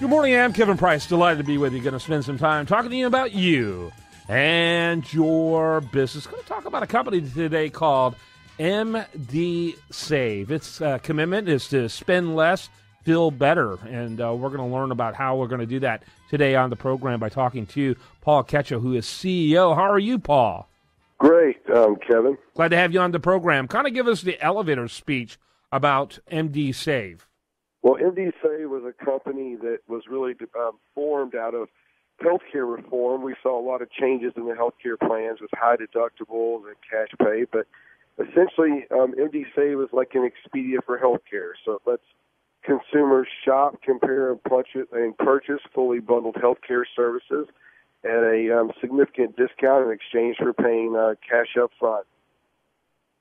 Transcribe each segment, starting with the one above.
Good morning, I'm Kevin Price. Delighted to be with you. Going to spend some time talking to you about you and your business. Going to talk about a company today called MD Save. Its commitment is to spend less, feel better, and we're going to learn about how we're going to do that today on the program by talking to Paul Ketchel, who is CEO. How are you, Paul? Great, Kevin. Glad to have you on the program. Kind of give us the elevator speech about MD Save. Well, MD Save was a company that was really formed out of healthcare reform. We saw a lot of changes in the healthcare plans with high deductibles and cash pay, but essentially MD Save is like an Expedia for healthcare. So it lets consumers shop, compare, and purchase fully bundled healthcare services at a significant discount in exchange for paying cash up front.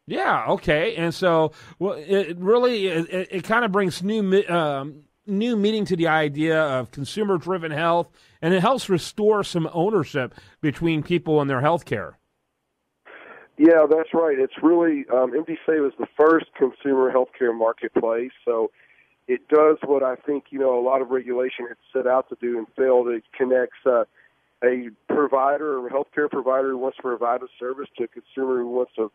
Yeah, okay. And so it really it kind of brings new meaning to the idea of consumer-driven health, and it helps restore some ownership between people and their health care. Yeah, that's right. It's really, MD Save is the first consumer healthcare marketplace, so it does what I think, a lot of regulation had set out to do and failed. It connects a provider or a healthcare provider who wants to provide a service to a consumer who wants to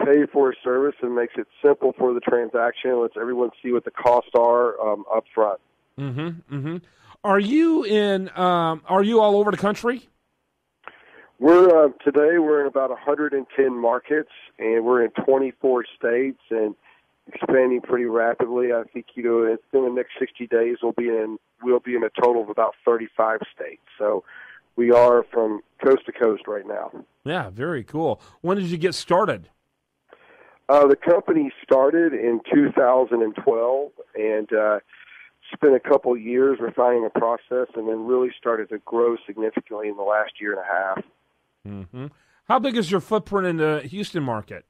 pay for a service, and makes it simple for the transaction. Lets everyone see what the costs are up front. Mm-hmm. Mm-hmm. Are you all over the country? We're today we're in about 110 markets, and we're in 24 states and expanding pretty rapidly. I think in the next 60 days we'll be in a total of about 35 states. So we are from coast to coast right now. Yeah, very cool. When did you get started? The company started in 2012 and spent a couple years refining the process, and then really started to grow significantly in the last year and a half. Mm-hmm. How big is your footprint in the Houston market?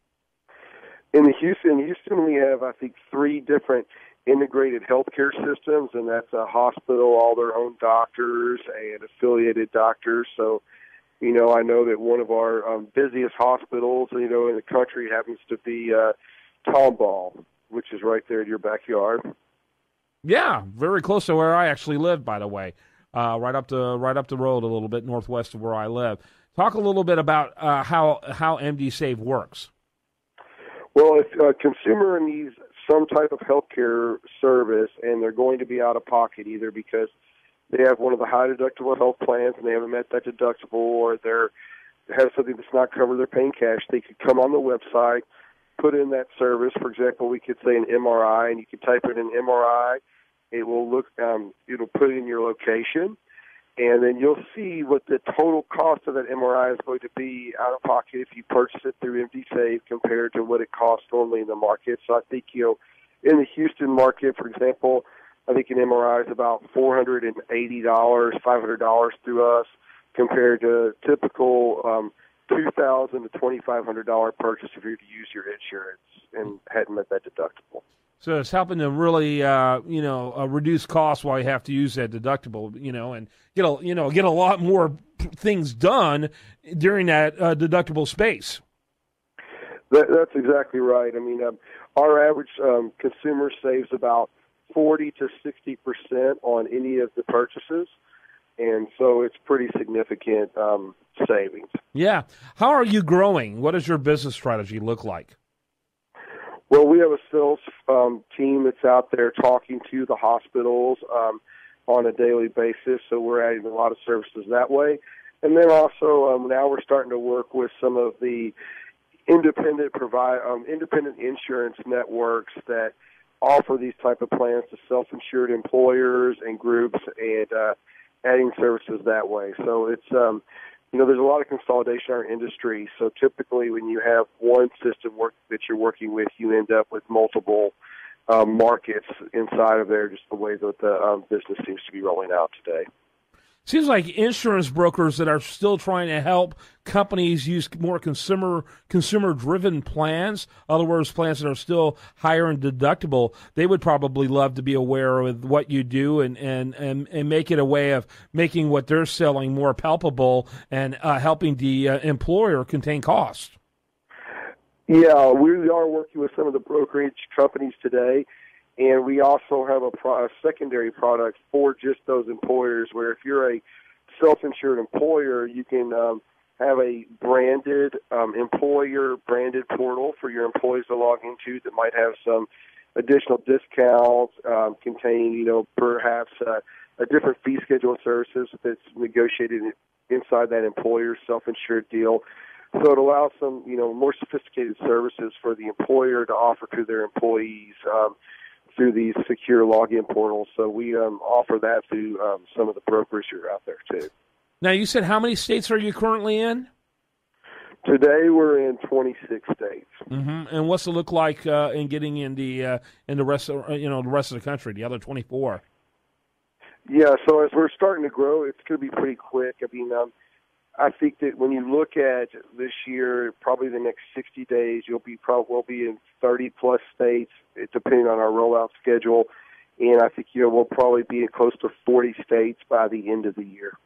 In Houston, we have, I think, 3 different integrated healthcare systems, and that's a hospital, all their own doctors, and affiliated doctors. So, I know that one of our busiest hospitals, in the country happens to be Tomball, which is right there in your backyard. Yeah, very close to where I actually live, by the way. Right up the road a little bit northwest of where I live. Talk a little bit about how MD Save works. Well, if a consumer needs some type of healthcare service and they're going to be out of pocket, either because they have one of the high deductible health plans and they haven't met that deductible, or they have something that's not covered, they're paying cash, they could come on the website, put in that service. For example, we could say an MRI, and you could type in an MRI. It will it'll put in your location, and then you'll see what the total cost of that MRI is going to be out of pocket if you purchase it through MD Save compared to what it costs normally in the market. So I think, in the Houston market, for example, I think an MRI is about $480, $500 through us, compared to typical $2,000 to $2,500 purchase if you were to use your insurance and hadn't met that deductible. So it's helping to really, reduce costs while you have to use that deductible, and get a lot more things done during that deductible space. That's exactly right. I mean, our average consumer saves about 40 to 60% on any of the purchases, and so it's pretty significant savings. Yeah. How are you growing? What does your business strategy look like? Well, we have a sales team that's out there talking to the hospitals on a daily basis, so we're adding a lot of services that way. And then also now we're starting to work with some of the independent insurance networks that offer these type of plans to self-insured employers and groups, and adding services that way. So it's there's a lot of consolidation in our industry. So typically when you have one system that you're working with, you end up with multiple markets inside of there, just the way that the business seems to be rolling out today. Seems like insurance brokers that are still trying to help companies use more consumer-driven plans, in other words, plans that are still higher in deductible, they would probably love to be aware of what you do and make it a way of making what they're selling more palpable and helping the employer contain costs. Yeah, we are working with some of the brokerage companies today, And we also have a secondary product for just those employers where if you're a self-insured employer, you can have a branded employer-branded portal for your employees to log into that might have some additional discounts, contain, perhaps a different fee schedule of services that's negotiated inside that employer's self-insured deal. So it allows some, more sophisticated services for the employer to offer to their employees through these secure login portals. So we offer that through some of the brokers who are out there too. Now, you said how many states are you currently in? Today we're in 26 states. Mm-hmm. And what's it look like in getting in the rest of the rest of the country, the other 24? Yeah, so as we're starting to grow, it's going to be pretty quick. I mean, I think that when you look at this year, probably the next 60 days, we'll be in 30 plus states, depending on our rollout schedule, and I think we'll probably be in close to 40 states by the end of the year.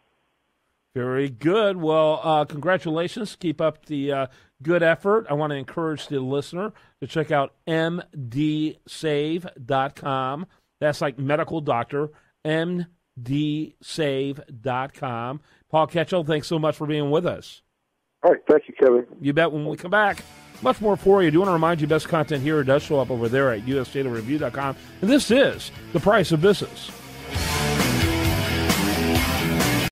Very good. Well, congratulations. Keep up the good effort. I want to encourage the listener to check out mdsave.com. That's like medical doctor, mdsave.com. Paul Ketchel, thanks so much for being with us. All right. Thank you, Kevin. You bet. When we come back, much more for you. I do want to remind you, best content here does show up over there at usdatareview.com. And this is The Price of Business.